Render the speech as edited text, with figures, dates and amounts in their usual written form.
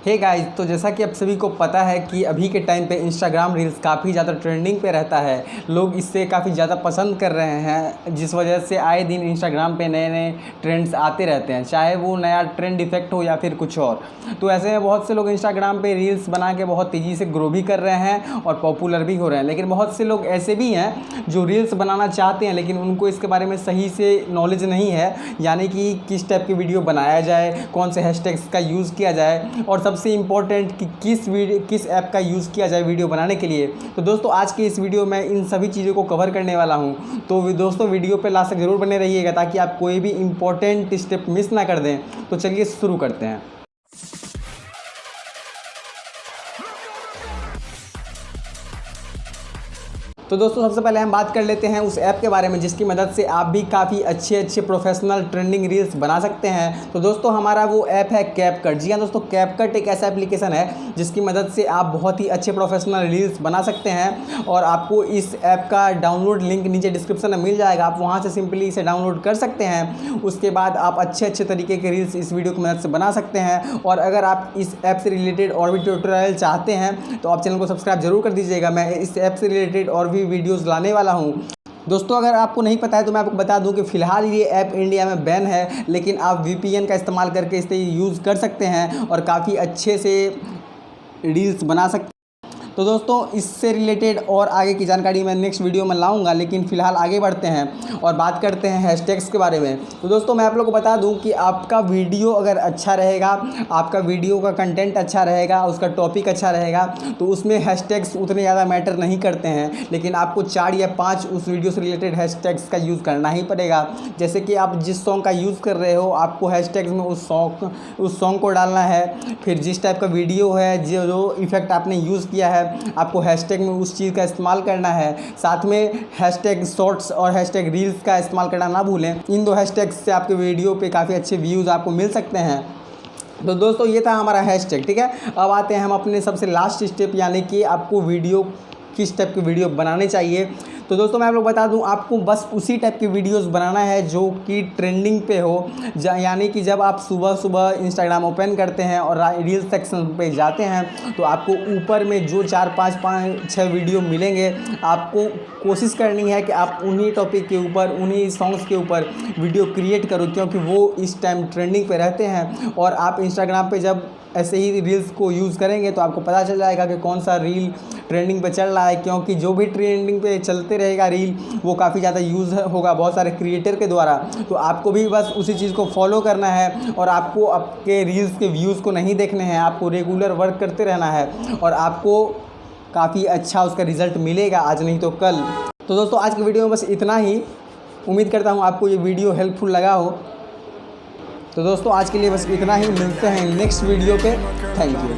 Hey guys, तो जैसा कि आप सभी को पता है कि अभी के टाइम पे इंस्टाग्राम रील्स काफ़ी ज़्यादा ट्रेंडिंग पे रहता है। लोग इससे काफ़ी ज़्यादा पसंद कर रहे हैं, जिस वजह से आए दिन इंस्टाग्राम पे नए नए ट्रेंड्स आते रहते हैं, चाहे वो नया ट्रेंड इफेक्ट हो या फिर कुछ और। तो ऐसे में बहुत से लोग इंस्टाग्राम पे रील्स बना के बहुत तेज़ी से ग्रो भी कर रहे हैं और पॉपुलर भी हो रहे हैं। लेकिन बहुत से लोग ऐसे भी हैं जो रील्स बनाना चाहते हैं लेकिन उनको इसके बारे में सही से नॉलेज नहीं है, यानी कि किस टाइप की वीडियो बनाया जाए, कौन से हैशटैग्स का यूज़ किया जाए और सबसे इम्पोर्टेंट कि किस ऐप का यूज़ किया जाए वीडियो बनाने के लिए। तो दोस्तों आज के इस वीडियो में इन सभी चीज़ों को कवर करने वाला हूं। तो दोस्तों वीडियो पे लास्ट तक ज़रूर बने रहिएगा ताकि आप कोई भी इम्पोर्टेंट स्टेप मिस ना कर दें। तो चलिए शुरू करते हैं। तो दोस्तों सबसे पहले हम बात कर लेते हैं उस ऐप के बारे में जिसकी मदद से आप भी काफ़ी अच्छे प्रोफेशनल ट्रेंडिंग रील्स बना सकते हैं। तो दोस्तों हमारा वो ऐप है कैपकट। जी हाँ दोस्तों, कैपकट एक ऐसा एप्लीकेशन है जिसकी मदद से आप बहुत ही अच्छे प्रोफेशनल रील्स बना सकते हैं और आपको इस ऐप का डाउनलोड लिंक नीचे डिस्क्रिप्शन में मिल जाएगा। आप वहाँ से सिंपली इसे डाउनलोड कर सकते हैं। उसके बाद आप अच्छे तरीके के रील्स इस वीडियो की मदद से बना सकते हैं। और अगर आप इस ऐप से रिलेटेड और भी ट्यूटोरियल चाहते हैं तो आप चैनल को सब्सक्राइब जरूर कर दीजिएगा। मैं इस ऐप से रिलेटेड और वीडियोस लाने वाला हूं। दोस्तों अगर आपको नहीं पता है तो मैं आपको बता दूं कि फ़िलहाल ये ऐप इंडिया में बैन है, लेकिन आप VPN का इस्तेमाल करके इसे यूज़ कर सकते हैं और काफ़ी अच्छे से रील्स बना सकते हैं। तो दोस्तों इससे रिलेटेड और आगे की जानकारी मैं नेक्स्ट वीडियो में लाऊंगा, लेकिन फ़िलहाल आगे बढ़ते हैं और बात करते हैं हैशटैग्स के बारे में। तो दोस्तों मैं आप लोगों को बता दूं कि आपका वीडियो अगर अच्छा रहेगा, आपका वीडियो का कंटेंट अच्छा रहेगा, उसका टॉपिक अच्छा रहेगा, तो उसमें हैशटैग्स उतने ज़्यादा मैटर नहीं करते हैं। लेकिन आपको 4 या 5 उस वीडियो से रिलेटेड हैशटैग्स का यूज़ करना ही पड़ेगा। जैसे कि आप जिस सॉन्ग का यूज़ कर रहे हो, आपको हैशटैग्स में उस सॉन्ग को डालना है। फिर जिस टाइप का वीडियो है, जो इफेक्ट आपने यूज़ किया है, आपको हैशटैग में उस चीज़ का इस्तेमाल करना है। साथ में हैशटैग शॉर्ट्स और हैशटैग रील्स का इस्तेमाल करना ना भूलें। इन 2 हैशटैग से आपके वीडियो पे काफ़ी अच्छे व्यूज़ आपको मिल सकते हैं। तो दोस्तों ये था हमारा हैशटैग, ठीक है। अब आते हैं हम अपने सबसे लास्ट स्टेप, यानी कि आपको वीडियो किस टाइप की वीडियो बनाने चाहिए। तो दोस्तों मैं आप लोग बता दूं, आपको बस उसी टाइप की वीडियोस बनाना है जो कि ट्रेंडिंग पे हो। यानी कि जब आप सुबह इंस्टाग्राम ओपन करते हैं और रील सेक्शन पे जाते हैं तो आपको ऊपर में जो 4, 5, 6 वीडियो मिलेंगे, आपको कोशिश करनी है कि आप उन्हीं टॉपिक के ऊपर, उन्हीं सॉन्ग्स के ऊपर वीडियो क्रिएट करो, क्योंकि वो इस टाइम ट्रेंडिंग पे रहते हैं। और आप इंस्टाग्राम पे जब ऐसे ही रील्स को यूज़ करेंगे तो आपको पता चल जाएगा कि कौन सा रील ट्रेंडिंग पे चल रहा है, क्योंकि जो भी ट्रेंडिंग पे चलते रहेगा रील वो काफ़ी ज़्यादा यूज़ होगा बहुत सारे क्रिएटर के द्वारा। तो आपको भी बस उसी चीज़ को फॉलो करना है और आपको आपके रील्स के व्यूज़ को नहीं देखने हैं, आपको रेगुलर वर्क करते रहना है और आपको काफ़ी अच्छा उसका रिज़ल्ट मिलेगा, आज नहीं तो कल। तो दोस्तों आज की वीडियो में बस इतना ही। उम्मीद करता हूँ आपको ये वीडियो हेल्पफुल लगा हो। तो दोस्तों आज के लिए बस इतना ही, मिलते हैं नेक्स्ट वीडियो पे। Thank you.